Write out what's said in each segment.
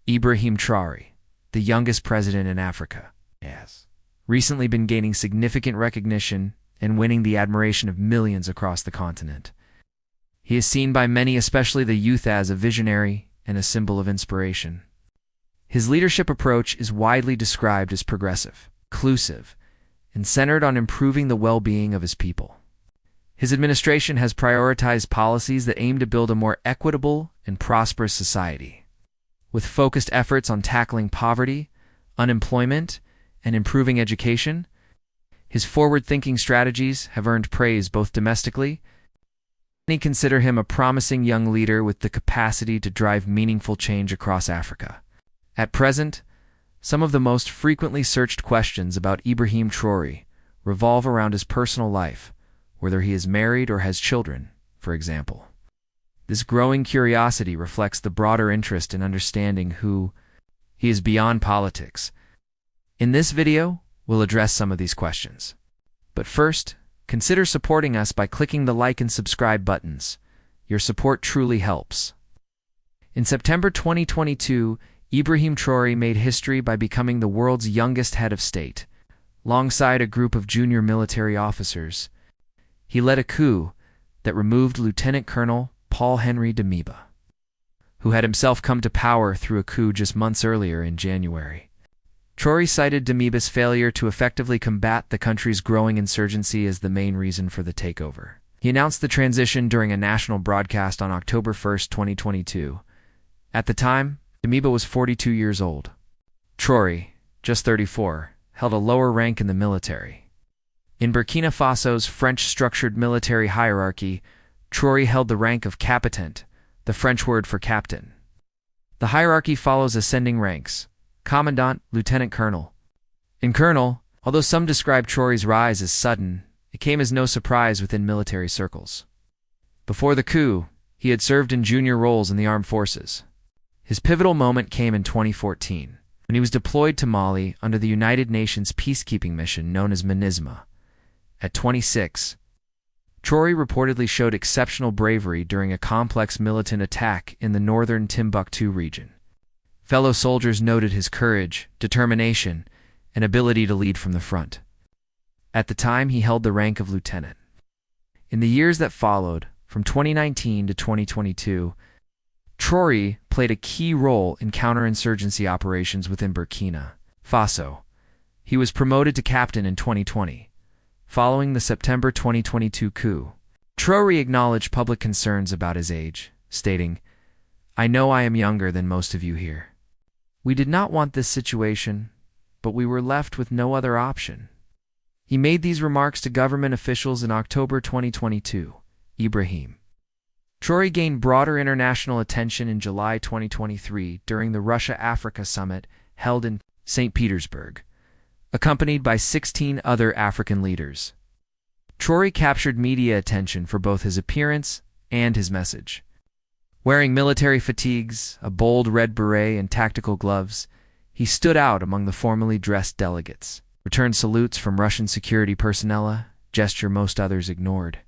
Ibrahim Traoré, the youngest president in Africa, has recently been gaining significant recognition and winning the admiration of millions across the continent. He is seen by many, especially the youth, as a visionary and a symbol of inspiration. His leadership approach is widely described as progressive, inclusive, and centered on improving the well-being of his people. His administration has prioritized policies that aim to build a more equitable and prosperous society, with focused efforts on tackling poverty, unemployment, and improving education. His forward-thinking strategies have earned praise both domestically. Many consider him a promising young leader with the capacity to drive meaningful change across Africa. At present, some of the most frequently searched questions about Ibrahim Traoré revolve around his personal life, whether he is married or has children, for example. This growing curiosity reflects the broader interest in understanding who he is beyond politics. In this video, we'll address some of these questions. But first, consider supporting us by clicking the like and subscribe buttons. Your support truly helps. In September 2022, Ibrahim Traoré made history by becoming the world's youngest head of state. Alongside a group of junior military officers, he led a coup that removed Lieutenant Colonel Paul-Henri Damiba, who had himself come to power through a coup just months earlier in January. Traoré cited Damiba's failure to effectively combat the country's growing insurgency as the main reason for the takeover. He announced the transition during a national broadcast on October 1, 2022. At the time, Damiba was 42 years old. Traoré, just 34, held a lower rank in the military. In Burkina Faso's French-structured military hierarchy, Traoré held the rank of capitaine, the French word for captain. The hierarchy follows ascending ranks: commandant, lieutenant colonel. In colonel, although some describe Traoré's rise as sudden, it came as no surprise within military circles. Before the coup, he had served in junior roles in the armed forces. His pivotal moment came in 2014, when he was deployed to Mali under the United Nations peacekeeping mission known as MINUSMA. At 26, Traoré reportedly showed exceptional bravery during a complex militant attack in the northern Timbuktu region. Fellow soldiers noted his courage, determination, and ability to lead from the front. At the time, he held the rank of lieutenant. In the years that followed, from 2019 to 2022, Traoré played a key role in counterinsurgency operations within Burkina Faso. He was promoted to captain in 2020. Following the September 2022 coup, Traoré acknowledged public concerns about his age, stating, "I know I am younger than most of you here. We did not want this situation, but we were left with no other option." He made these remarks to government officials in October 2022. Ibrahim Traoré gained broader international attention in July 2023 during the Russia-Africa Summit held in St. Petersburg, accompanied by 16 other African leaders. Traoré captured media attention for both his appearance and his message. Wearing military fatigues, a bold red beret, and tactical gloves, he stood out among the formally dressed delegates, returned salutes from Russian security personnel, a gesture most others ignored.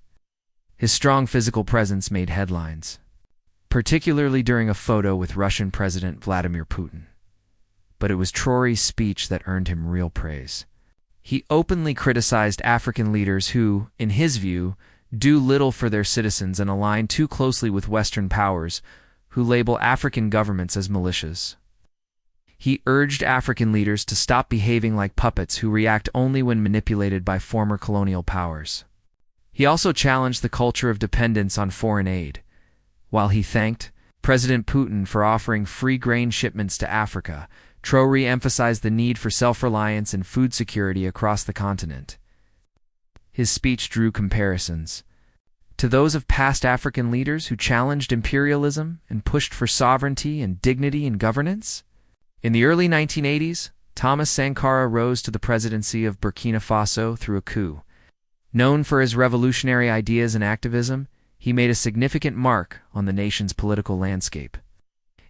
His strong physical presence made headlines, particularly during a photo with Russian President Vladimir Putin. But it was Traoré's speech that earned him real praise. He openly criticized African leaders who, in his view, do little for their citizens and align too closely with Western powers who label African governments as militias. He urged African leaders to stop behaving like puppets who react only when manipulated by former colonial powers. He also challenged the culture of dependence on foreign aid. While he thanked President Putin for offering free grain shipments to Africa, Traoré emphasized the need for self-reliance and food security across the continent. His speech drew comparisons to those of past African leaders who challenged imperialism and pushed for sovereignty and dignity in governance. In the early 1980s, Thomas Sankara rose to the presidency of Burkina Faso through a coup. Known for his revolutionary ideas and activism, he made a significant mark on the nation's political landscape.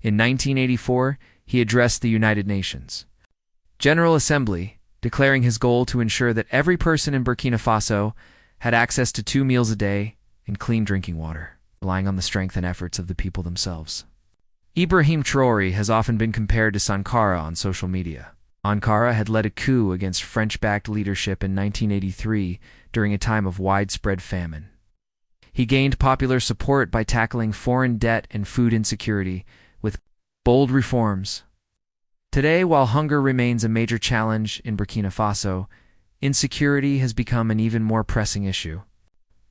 In 1984, he addressed the United Nations General Assembly, declaring his goal to ensure that every person in Burkina Faso had access to 2 meals a day and clean drinking water, relying on the strength and efforts of the people themselves. Ibrahim Traoré has often been compared to Sankara on social media. Ankara had led a coup against French-backed leadership in 1983 during a time of widespread famine. He gained popular support by tackling foreign debt and food insecurity with bold reforms. Today, while hunger remains a major challenge in Burkina Faso, insecurity has become an even more pressing issue.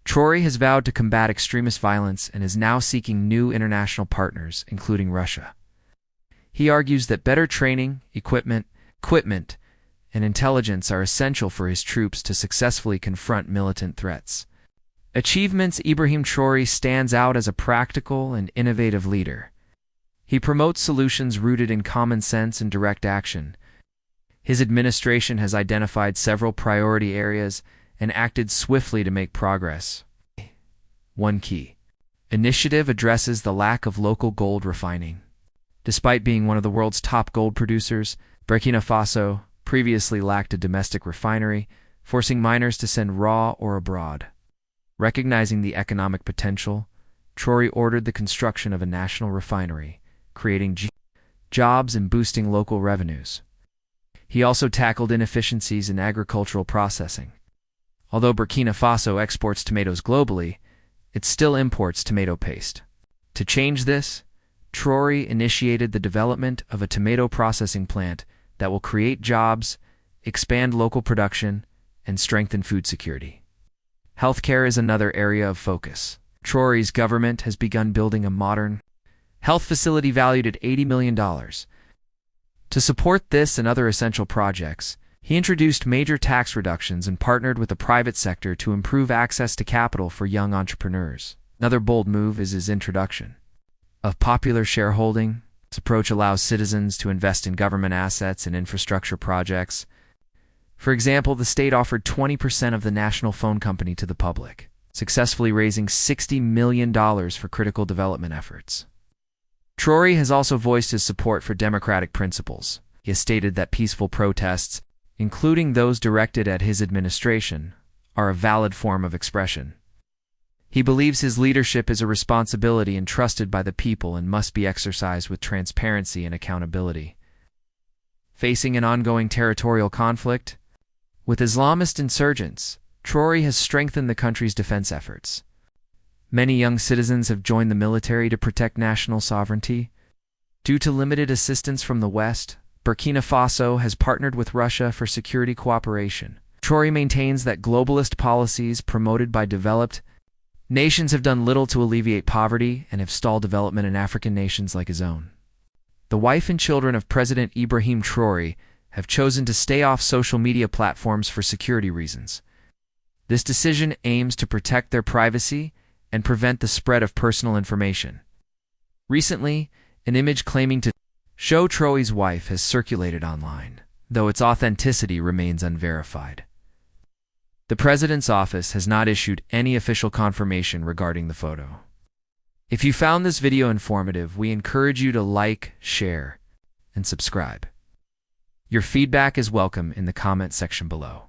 Traore has vowed to combat extremist violence and is now seeking new international partners, including Russia. He argues that better training, equipment, and intelligence are essential for his troops to successfully confront militant threats. Achievements: Ibrahim Traoré stands out as a practical and innovative leader. He promotes solutions rooted in common sense and direct action. His administration has identified several priority areas and acted swiftly to make progress. One key initiative addresses the lack of local gold refining. Despite being one of the world's top gold producers, Burkina Faso previously lacked a domestic refinery, forcing miners to send raw ore abroad. Recognizing the economic potential, Traore ordered the construction of a national refinery, creating jobs and boosting local revenues. He also tackled inefficiencies in agricultural processing. Although Burkina Faso exports tomatoes globally, it still imports tomato paste. To change this, Traore initiated the development of a tomato processing plant that will create jobs, expand local production, and strengthen food security. Healthcare is another area of focus. Traore's government has begun building a modern health facility valued at $80 million. To support this and other essential projects, he introduced major tax reductions and partnered with the private sector to improve access to capital for young entrepreneurs. Another bold move is his introduction of popular shareholding. This approach allows citizens to invest in government assets and infrastructure projects. For example, the state offered 20% of the national phone company to the public, successfully raising $60 million for critical development efforts. Traore has also voiced his support for democratic principles. He has stated that peaceful protests, including those directed at his administration, are a valid form of expression. He believes his leadership is a responsibility entrusted by the people and must be exercised with transparency and accountability. Facing an ongoing territorial conflict with Islamist insurgents, Traore has strengthened the country's defense efforts. Many young citizens have joined the military to protect national sovereignty. Due to limited assistance from the West, Burkina Faso has partnered with Russia for security cooperation. Traore maintains that globalist policies promoted by developed nations have done little to alleviate poverty and have stalled development in African nations like his own. The wife and children of President Ibrahim Traoré have chosen to stay off social media platforms for security reasons. This decision aims to protect their privacy and prevent the spread of personal information. Recently, an image claiming to show Traoré's wife has circulated online, though its authenticity remains unverified. The president's office has not issued any official confirmation regarding the photo. If you found this video informative, we encourage you to like, share, and subscribe. Your feedback is welcome in the comment section below.